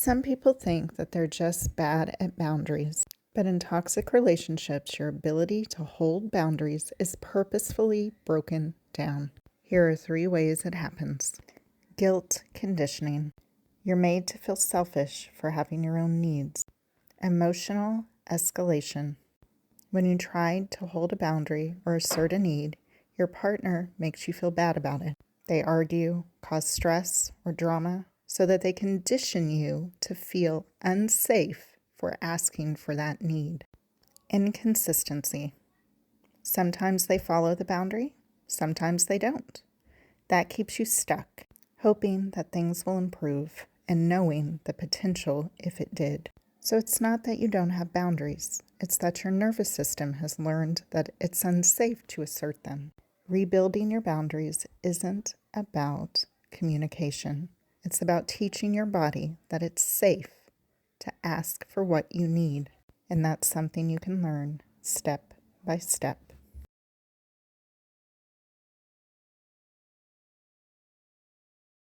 Some people think that they're just bad at boundaries, but in toxic relationships, your ability to hold boundaries is purposefully broken down. Here are 3 ways it happens. Guilt conditioning. You're made to feel selfish for having your own needs. Emotional escalation. When you try to hold a boundary or assert a need, your partner makes you feel bad about it. They argue, cause stress or drama so that they condition you to feel unsafe for asking for that need. Inconsistency. Sometimes they follow the boundary, sometimes they don't. That keeps you stuck, hoping that things will improve and knowing the potential if it did. So it's not that you don't have boundaries, it's that your nervous system has learned that it's unsafe to assert them. Rebuilding your boundaries isn't about communication. It's about teaching your body that it's safe to ask for what you need. And that's something you can learn step by step.